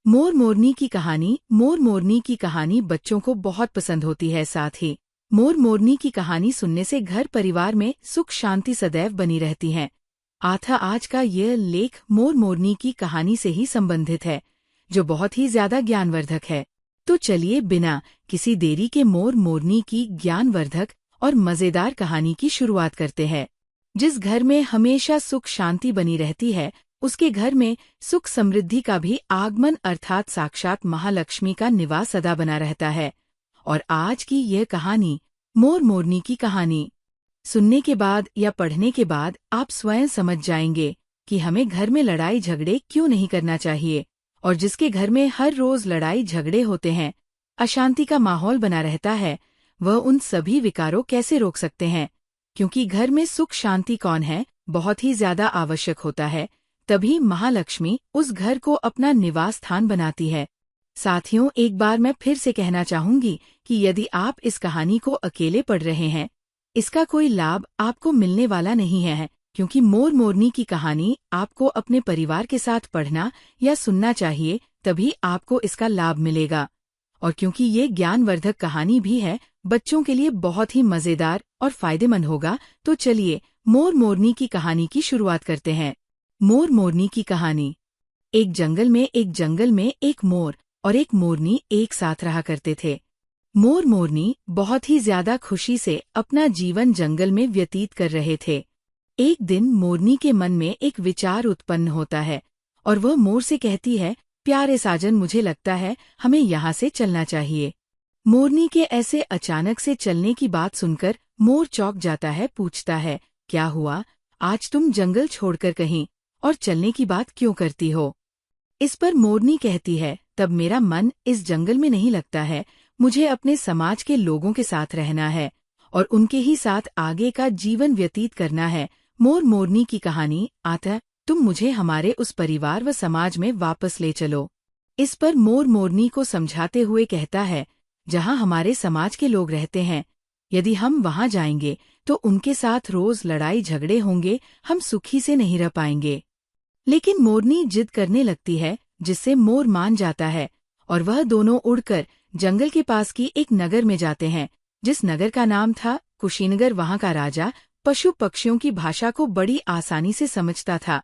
मोर मोरनी की कहानी। मोर मोरनी की कहानी बच्चों को बहुत पसंद होती है। साथ ही मोर मोरनी की कहानी सुनने से घर परिवार में सुख शांति सदैव बनी रहती है। आज का यह लेख मोर मोरनी की कहानी से ही संबंधित है, जो बहुत ही ज्यादा ज्ञानवर्धक है। तो चलिए बिना किसी देरी के मोर मोरनी की ज्ञानवर्धक और मजेदार कहानी की शुरुआत करते हैं। जिस घर में हमेशा सुख शांति बनी रहती है, उसके घर में सुख समृद्धि का भी आगमन अर्थात साक्षात महालक्ष्मी का निवास सदा बना रहता है। और आज की यह कहानी मोर मोरनी की कहानी सुनने के बाद या पढ़ने के बाद आप स्वयं समझ जाएंगे कि हमें घर में लड़ाई झगड़े क्यों नहीं करना चाहिए, और जिसके घर में हर रोज लड़ाई झगड़े होते हैं, अशांति का माहौल बना रहता है, वह उन सभी विकारों कैसे रोक सकते हैं। क्योंकि घर में सुख शांति कौन है बहुत ही ज्यादा आवश्यक होता है, तभी महालक्ष्मी उस घर को अपना निवास स्थान बनाती है। साथियों, एक बार मैं फिर से कहना चाहूंगी कि यदि आप इस कहानी को अकेले पढ़ रहे हैं, इसका कोई लाभ आपको मिलने वाला नहीं है, क्योंकि मोर मोरनी की कहानी आपको अपने परिवार के साथ पढ़ना या सुनना चाहिए, तभी आपको इसका लाभ मिलेगा। और क्योंकि ये ज्ञानवर्धक कहानी भी है, बच्चों के लिए बहुत ही मजेदार और फायदेमंद होगा। तो चलिए मोर मोरनी की कहानी की शुरुआत करते हैं। मोर मोरनी की कहानी। एक जंगल में एक मोर और एक मोरनी एक साथ रहा करते थे। मोर मोरनी बहुत ही ज्यादा खुशी से अपना जीवन जंगल में व्यतीत कर रहे थे। एक दिन मोरनी के मन में एक विचार उत्पन्न होता है और वह मोर से कहती है, प्यारे साजन, मुझे लगता है हमें यहाँ से चलना चाहिए। मोरनी के ऐसे अचानक से चलने की बात सुनकर मोर चौंक जाता है, पूछता है, क्या हुआ? आज तुम जंगल छोड़कर कहीं और चलने की बात क्यों करती हो? इस पर मोरनी कहती है, तब मेरा मन इस जंगल में नहीं लगता है, मुझे अपने समाज के लोगों के साथ रहना है और उनके ही साथ आगे का जीवन व्यतीत करना है। मोर मोरनी की कहानी। आता तुम मुझे हमारे उस परिवार व समाज में वापस ले चलो। इस पर मोर मोरनी को समझाते हुए कहता है, जहाँ हमारे समाज के लोग रहते हैं, यदि हम वहाँ जाएंगे तो उनके साथ रोज लड़ाई झगड़े होंगे, हम सुखी से नहीं रह पाएंगे। लेकिन मोरनी जिद करने लगती है, जिससे मोर मान जाता है और वह दोनों उड़कर जंगल के पास की एक नगर में जाते हैं, जिस नगर का नाम था कुशीनगर। वहाँ का राजा पशु पक्षियों की भाषा को बड़ी आसानी से समझता था।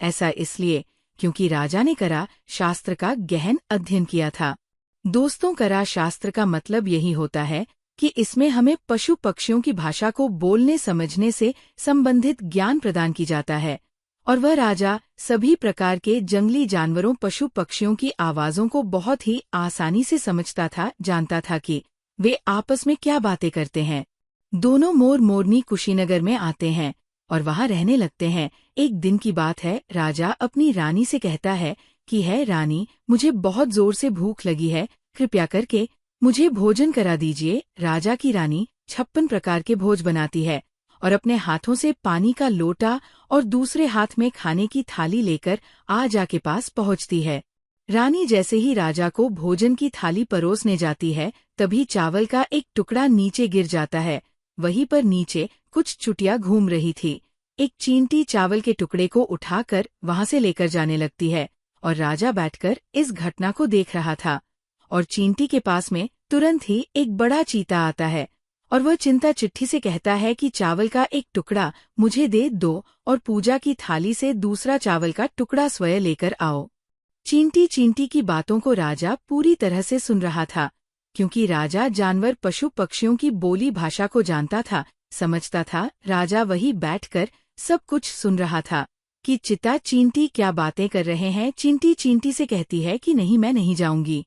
ऐसा इसलिए क्योंकि राजा ने करा शास्त्र का गहन अध्ययन किया था। दोस्तों, करा शास्त्र का मतलब यही होता है कि इसमें हमें पशु पक्षियों की भाषा को बोलने समझने से संबंधित ज्ञान प्रदान की जाता है। और वह राजा सभी प्रकार के जंगली जानवरों पशु पक्षियों की आवाजों को बहुत ही आसानी से समझता था, जानता था कि वे आपस में क्या बातें करते हैं। दोनों मोर मोरनी कुशीनगर में आते हैं और वहां रहने लगते हैं। एक दिन की बात है, राजा अपनी रानी से कहता है कि है रानी, मुझे बहुत जोर से भूख लगी है, कृपया करके मुझे भोजन करा दीजिए। राजा की रानी 56 प्रकार के भोज बनाती है और अपने हाथों से पानी का लोटा और दूसरे हाथ में खाने की थाली लेकर राजा के पास पहुंचती है। रानी जैसे ही राजा को भोजन की थाली परोसने जाती है, तभी चावल का एक टुकड़ा नीचे गिर जाता है। वहीं पर नीचे कुछ चुटिया घूम रही थी। एक चींटी चावल के टुकड़े को उठाकर वहां से लेकर जाने लगती है और राजा बैठकर इस घटना को देख रहा था। और चींटी के पास में तुरंत ही एक बड़ा चीता आता है और वह चिंता चिट्ठी से कहता है कि चावल का एक टुकड़ा मुझे दे दो और पूजा की थाली से दूसरा चावल का टुकड़ा स्वयं लेकर आओ। चींटी की बातों को राजा पूरी तरह से सुन रहा था, क्योंकि राजा जानवर पशु पक्षियों की बोली भाषा को जानता था, समझता था। राजा वही बैठकर सब कुछ सुन रहा था कि चिता चींटी क्या बातें कर रहे हैं। चींटी से कहती है कि नहीं, मैं नहीं जाऊंगी,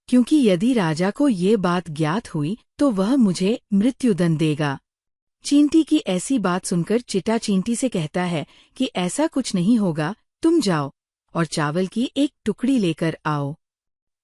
क्योंकि यदि राजा को ये बात ज्ञात हुई तो वह मुझे मृत्युदंड देगा। चींटी की ऐसी बात सुनकर चिता चींटी से कहता है कि ऐसा कुछ नहीं होगा, तुम जाओ और चावल की एक टुकड़ी लेकर आओ।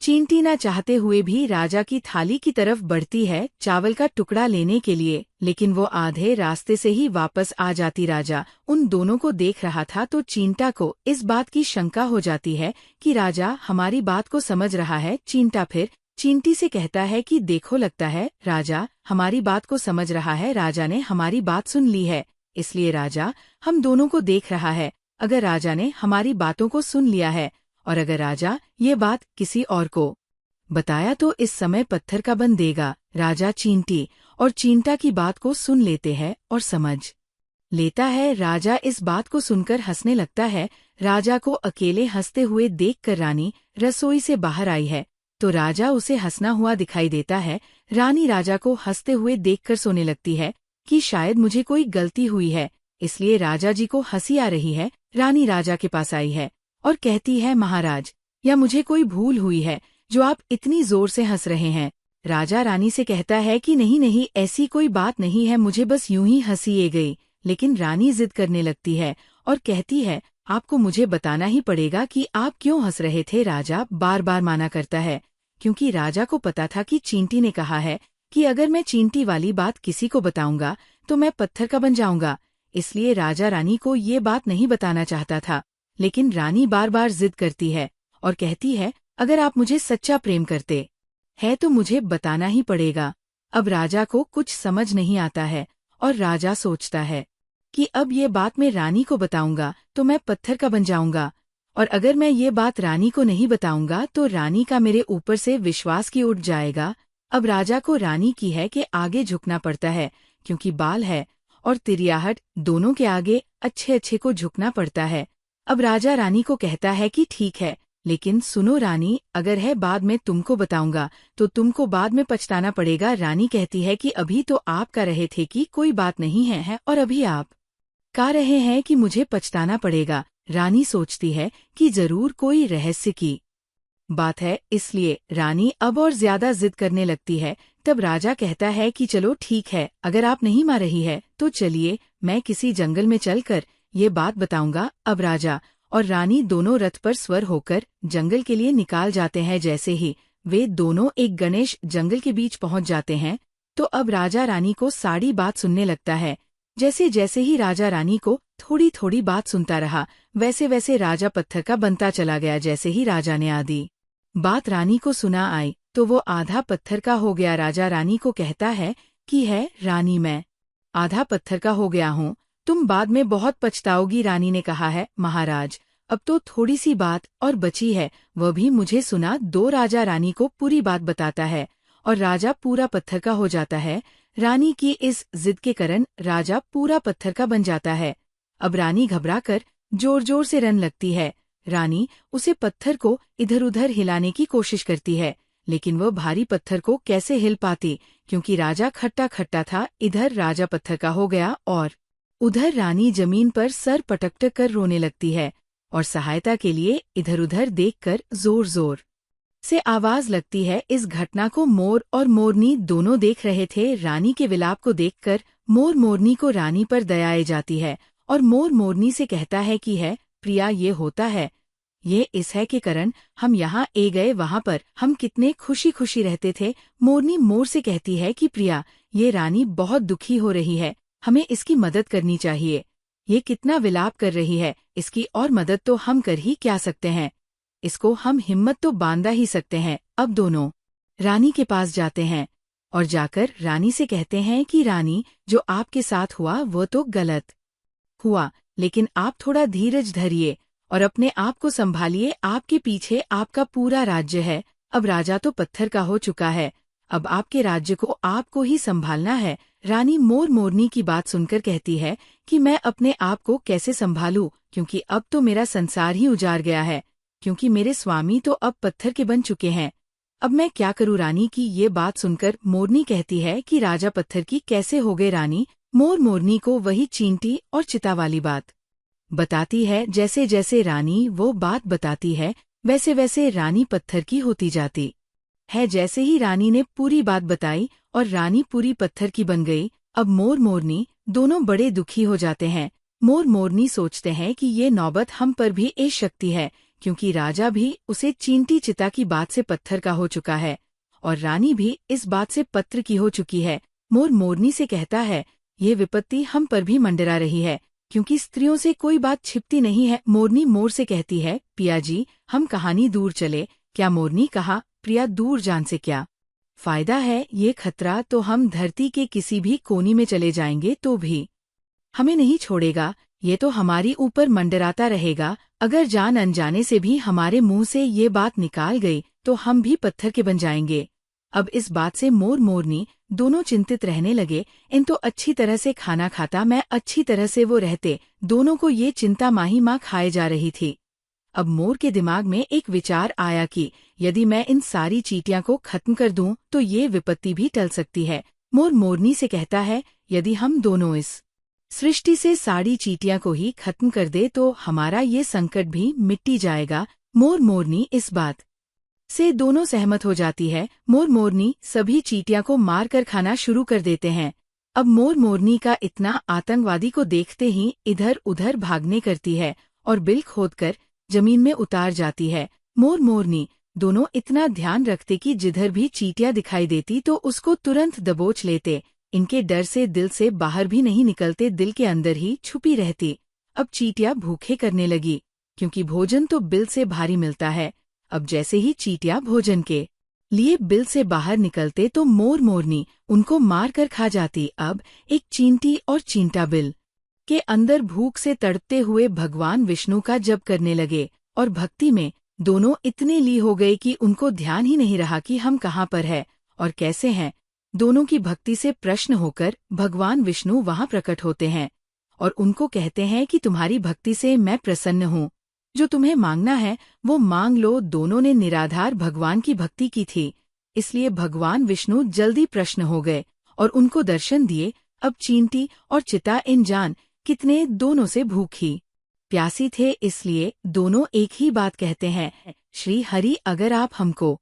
चींटी न चाहते हुए भी राजा की थाली की तरफ बढ़ती है चावल का टुकड़ा लेने के लिए, लेकिन वो आधे रास्ते से ही वापस आ जाती। राजा उन दोनों को देख रहा था तो चींटा को इस बात की शंका हो जाती है कि राजा हमारी बात को समझ रहा है। चींटा फिर चींटी से कहता है कि देखो, लगता है राजा हमारी बात को समझ रहा है, राजा ने हमारी बात सुन ली है, इसलिए राजा हम दोनों को देख रहा है। अगर राजा ने हमारी बातों को सुन लिया है और अगर राजा ये बात किसी और को बताया तो इस समय पत्थर का बन देगा। राजा चींटी और चींटा की बात को सुन लेते हैं और समझ लेता है। राजा इस बात को सुनकर हंसने लगता है। राजा को अकेले हंसते हुए देखकर रानी रसोई से बाहर आई है, तो राजा उसे हंसना हुआ दिखाई देता है। रानी राजा को हंसते हुए देखकर सोने लगती है कि शायद मुझे कोई गलती हुई है, इसलिए राजा जी को हंसी आ रही है। रानी राजा के पास आई है और कहती है, महाराज, या मुझे कोई भूल हुई है जो आप इतनी जोर से हंस रहे हैं। राजा रानी से कहता है कि नहीं नहीं, ऐसी कोई बात नहीं है, मुझे बस यूं ही हंसी आ गई। लेकिन रानी जिद करने लगती है और कहती है, आपको मुझे बताना ही पड़ेगा कि आप क्यों हंस रहे थे। राजा बार बार माना करता है, क्योंकि राजा को पता था कि चींटी ने कहा है कि अगर मैं चींटी वाली बात किसी को बताऊंगा तो मैं पत्थर का बन जाऊंगा। इसलिए राजा रानी को ये बात नहीं बताना चाहता था। लेकिन रानी बार बार जिद करती है और कहती है, अगर आप मुझे सच्चा प्रेम करते हैं तो मुझे बताना ही पड़ेगा। अब राजा को कुछ समझ नहीं आता है और राजा सोचता है कि अब ये बात मैं रानी को बताऊंगा तो मैं पत्थर का बन जाऊंगा, और अगर मैं ये बात रानी को नहीं बताऊंगा तो रानी का मेरे ऊपर से विश्वास की उठ जाएगा। अब राजा को रानी की है कि आगे झुकना पड़ता है, क्योंकि बाल है और तिरियाहट दोनों के आगे अच्छे अच्छे को झुकना पड़ता है। अब राजा रानी को कहता है कि ठीक है, लेकिन सुनो रानी, अगर है बाद में तुमको बताऊंगा तो तुमको बाद में पछताना पड़ेगा। रानी कहती है कि अभी तो आप कह रहे थे कि कोई बात नहीं है और अभी आप कह रहे हैं कि मुझे पछताना पड़ेगा। रानी सोचती है कि जरूर कोई रहस्य की बात है, इसलिए रानी अब और ज्यादा जिद करने लगती है। तब राजा कहता है कि चलो ठीक है, अगर आप नहीं मान रही है तो चलिए मैं किसी जंगल में चलकर ये बात बताऊंगा। अब राजा और रानी दोनों रथ पर सवार होकर जंगल के लिए निकाल जाते हैं। जैसे ही वे दोनों एक गणेश जंगल के बीच पहुंच जाते हैं तो अब राजा रानी को सारी बात सुनने लगता है। जैसे जैसे ही राजा रानी को थोड़ी थोड़ी बात सुनता रहा, वैसे वैसे राजा पत्थर का बनता चला गया। जैसे ही राजा ने आधी बात रानी को सुना आई तो वो आधा पत्थर का हो गया। राजा रानी को कहता है कि है रानी, मैं आधा पत्थर का हो गया हूँ, तुम बाद में बहुत पछताओगी। रानी ने कहा है, महाराज, अब तो थोड़ी सी बात और बची है, वह भी मुझे सुना दो। राजा रानी को पूरी बात बताता है और राजा पूरा पत्थर का हो जाता है। रानी की इस जिद के कारण राजा पूरा पत्थर का बन जाता है। अब रानी घबराकर जोर जोर से रोने लगती है। रानी उसे पत्थर को इधर उधर हिलाने की कोशिश करती है, लेकिन वह भारी पत्थर को कैसे हिल पाती, क्योंकि राजा खट्टा खट्टा था। इधर राजा पत्थर का हो गया और उधर रानी जमीन पर सर पटक कर रोने लगती है और सहायता के लिए इधर उधर देखकर जोर जोर से आवाज लगती है। इस घटना को मोर और मोरनी दोनों देख रहे थे। रानी के विलाप को देखकर मोर मोरनी को रानी पर दया आ जाती है और मोर मोरनी से कहता है कि है प्रिया, ये होता है, ये इस है के कारण हम यहाँ ए गए, वहाँ पर हम कितने खुशी खुशी रहते थे। मोरनी मोर से कहती है कि प्रिया, ये रानी बहुत दुखी हो रही है, हमें इसकी मदद करनी चाहिए। ये कितना विलाप कर रही है, इसकी और मदद तो हम कर ही क्या सकते हैं, इसको हम हिम्मत तो बांधा ही सकते हैं। अब दोनों रानी के पास जाते हैं और जाकर रानी से कहते हैं कि रानी, जो आपके साथ हुआ वो तो गलत हुआ, लेकिन आप थोड़ा धीरज धरिए और अपने आप को संभालिए। आपके पीछे आपका पूरा राज्य है। अब राजा तो पत्थर का हो चुका है, अब आपके राज्य को आपको ही संभालना है। रानी मोर मोरनी की बात सुनकर कहती है कि मैं अपने आप को कैसे संभालूं, क्योंकि अब तो मेरा संसार ही उजाड़ गया है, क्योंकि मेरे स्वामी तो अब पत्थर के बन चुके हैं। अब मैं क्या करूं। रानी की ये बात सुनकर मोरनी कहती है कि राजा पत्थर की कैसे हो गए। रानी मोर मोरनी को वही चींटी और चिता वाली बात बताती है। जैसे जैसे रानी वो बात बताती है वैसे वैसे रानी पत्थर की होती जाती है। जैसे ही रानी ने पूरी बात बताई और रानी पूरी पत्थर की बन गई। अब मोर मोरनी दोनों बड़े दुखी हो जाते हैं। मोर मोरनी सोचते हैं कि ये नौबत हम पर भी ए शक्ति है, क्योंकि राजा भी उसे चींटी चिता की बात से पत्थर का हो चुका है और रानी भी इस बात से पत्थर की हो चुकी है। मोर मोरनी से कहता है, ये विपत्ति हम पर भी मंडरा रही है, क्योंकि स्त्रियों से कोई बात छिपती नहीं है। मोरनी मोर से कहती है, पिया जी, हम कहानी दूर चले क्या। मोरनी कहा, प्रिया, दूर जान से क्या फायदा है, ये खतरा तो हम धरती के किसी भी कोने में चले जाएंगे तो भी हमें नहीं छोड़ेगा। ये तो हमारी ऊपर मंडराता रहेगा, अगर जान अनजाने से भी हमारे मुंह से ये बात निकाल गई तो हम भी पत्थर के बन जाएंगे। अब इस बात से मोर मोरनी दोनों चिंतित रहने लगे। इन तो अच्छी तरह से खाना खाता, मैं अच्छी तरह से वो रहते। दोनों को ये चिंता माही माँ खाए जा रही थी। अब मोर के दिमाग में एक विचार आया कि यदि मैं इन सारी चींटियां को खत्म कर दूं तो ये विपत्ति भी टल सकती है। मोर मोरनी से कहता है, यदि हम दोनों इस सृष्टि से सारी चींटियां को ही खत्म कर दे तो हमारा ये संकट भी मिट्टी जाएगा। मोर मोरनी इस बात से दोनों सहमत हो जाती है। मोर मोरनी सभी चींटियां को मारकर खाना शुरू कर देते हैं। अब मोर मोरनी का इतना आतंकवादी को देखते ही इधर उधर भागने करती है और बिल खोदकर जमीन में उतार जाती है। मोर मोरनी दोनों इतना ध्यान रखते कि जिधर भी चींटियां दिखाई देती तो उसको तुरंत दबोच लेते। इनके डर से दिल से बाहर भी नहीं निकलते, दिल के अंदर ही छुपी रहती। अब चींटियां भूखे करने लगी, क्योंकि भोजन तो बिल से भारी मिलता है। अब जैसे ही चींटियां भोजन के लिए बिल से बाहर निकलते तो मोर मोरनी उनको मार कर खा जाती। अब एक चींटी और चींटा बिल के अंदर भूख से तड़पते हुए भगवान विष्णु का जप करने लगे और भक्ति में दोनों इतने ली हो गए कि उनको ध्यान ही नहीं रहा कि हम कहाँ पर है और कैसे हैं। दोनों की भक्ति से प्रश्न होकर भगवान विष्णु वहां प्रकट होते हैं और उनको कहते हैं कि तुम्हारी भक्ति से मैं प्रसन्न हूँ, जो तुम्हें मांगना है वो मांग लो। दोनों ने निराधार भगवान की भक्ति की थी, इसलिए भगवान विष्णु जल्दी प्रसन्न हो गए और उनको दर्शन दिए। अब चींटी और चिता इन जान कितने दोनों से भूखी प्यासी थे, इसलिए दोनों एक ही बात कहते हैं, श्री हरि अगर आप हमको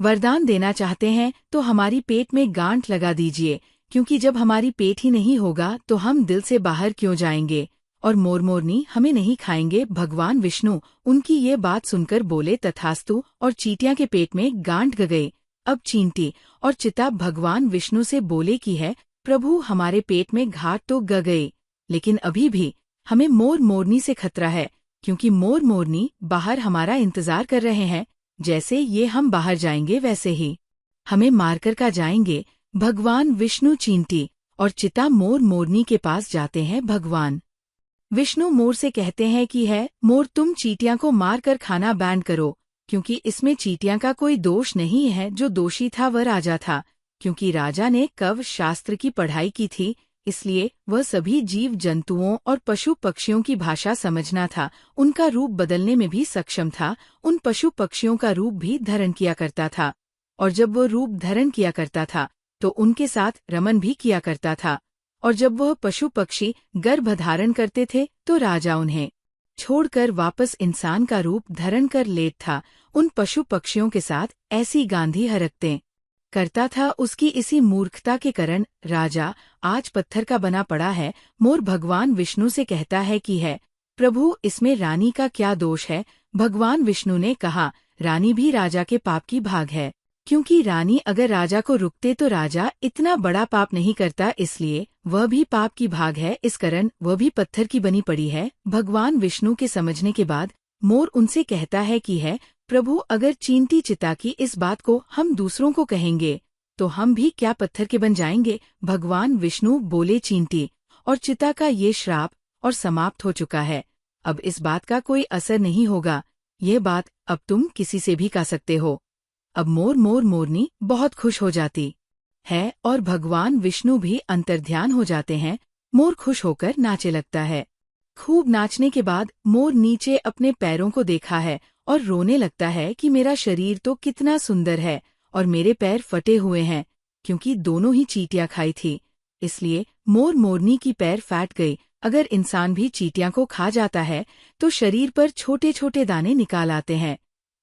वरदान देना चाहते हैं तो हमारी पेट में गांठ लगा दीजिए, क्योंकि जब हमारी पेट ही नहीं होगा तो हम दिल से बाहर क्यों जाएंगे और मोर मोरनी हमें नहीं खाएंगे। भगवान विष्णु उनकी ये बात सुनकर बोले तथास्तु और चींटियां के पेट में गांठ गई। अब चींटी और चिता भगवान विष्णु से बोले कि है प्रभु, हमारे पेट में घाट तो गई, लेकिन अभी भी हमें मोर मोरनी से खतरा है, क्योंकि मोर मोरनी बाहर हमारा इंतजार कर रहे हैं। जैसे ये हम बाहर जाएंगे वैसे ही हमें मारकर का जाएंगे। भगवान विष्णु चींटी और चिता मोर मोरनी के पास जाते हैं। भगवान विष्णु मोर से कहते हैं कि है मोर, तुम चींटियां को मार कर खाना बैन करो, क्योंकि इसमें चींटियां का कोई दोष नहीं है। जो दोषी था वह राजा था, क्योंकि राजा ने कव शास्त्र की पढ़ाई की थी, इसलिए वह सभी जीव जंतुओं और पशु पक्षियों की भाषा समझना था, उनका रूप बदलने में भी सक्षम था, उन पशु पक्षियों का रूप भी धारण किया करता था, और जब वह रूप धारण किया करता था तो उनके साथ रमन भी किया करता था, और जब वह पशु पक्षी गर्भ धारण करते थे तो राजा उन्हें छोड़कर वापस इंसान का रूप धारण कर लेत था। उन पशु पक्षियों के साथ ऐसी गांधी हरकतें करता था, उसकी इसी मूर्खता के कारण राजा आज पत्थर का बना पड़ा है। मोर भगवान विष्णु से कहता है कि है प्रभु, इसमें रानी का क्या दोष है। भगवान विष्णु ने कहा, रानी भी राजा के पाप की भाग है, क्योंकि रानी अगर राजा को रुकते तो राजा इतना बड़ा पाप नहीं करता, इसलिए वह भी पाप की भाग है, इस कारण वह भी पत्थर की बनी पड़ी है। भगवान विष्णु के समझने के बाद मोर उनसे कहता है कि है प्रभु, अगर चींटी चिता की इस बात को हम दूसरों को कहेंगे तो हम भी क्या पत्थर के बन जाएंगे। भगवान विष्णु बोले, चींटी और चिता का ये श्राप और समाप्त हो चुका है, अब इस बात का कोई असर नहीं होगा, ये बात अब तुम किसी से भी कह सकते हो। अब मोर मोरनी बहुत खुश हो जाती है और भगवान विष्णु भी अंतर्ध्यान हो जाते हैं। मोर खुश होकर नाचे लगता है। खूब नाचने के बाद मोर नीचे अपने पैरों को देखा है और रोने लगता है कि मेरा शरीर तो कितना सुंदर है और मेरे पैर फटे हुए हैं, क्योंकि दोनों ही चींटियां खाई थी, इसलिए मोर मोरनी की पैर फट गई। अगर इंसान भी चींटियां को खा जाता है तो शरीर पर छोटे छोटे दाने निकाल आते हैं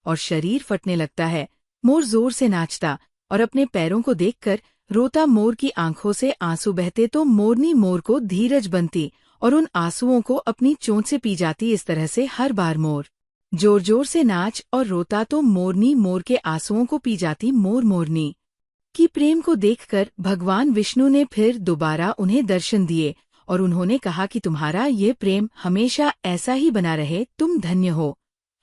और शरीर फटने लगता है। मोर जोर से नाचता और अपने पैरों को देखकर रोता। मोर की आंखों से आंसू बहते तो मोरनी मोर को धीरज बनती और उन आंसुओं को अपनी चोंच से पी जाती। इस तरह से हर बार मोर जोर जोर से नाच और रोता तो मोरनी मोर के आंसुओं को पी जाती। मोर मोरनी की प्रेम को देखकर भगवान विष्णु ने फिर दोबारा उन्हें दर्शन दिए और उन्होंने कहा कि तुम्हारा ये प्रेम हमेशा ऐसा ही बना रहे, तुम धन्य हो।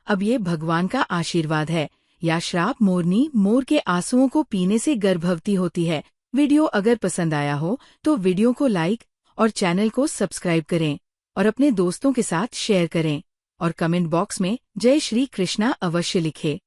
अब ये भगवान का आशीर्वाद है या श्राप। मोरनी मोर के आंसुओं को पीने से गर्भवती होती है। वीडियो अगर पसंद आया हो तो वीडियो को लाइक और चैनल को सब्सक्राइब करें। और अपने दोस्तों के साथ शेयर करें और कमेंट बॉक्स में जय श्री कृष्णा अवश्य लिखें।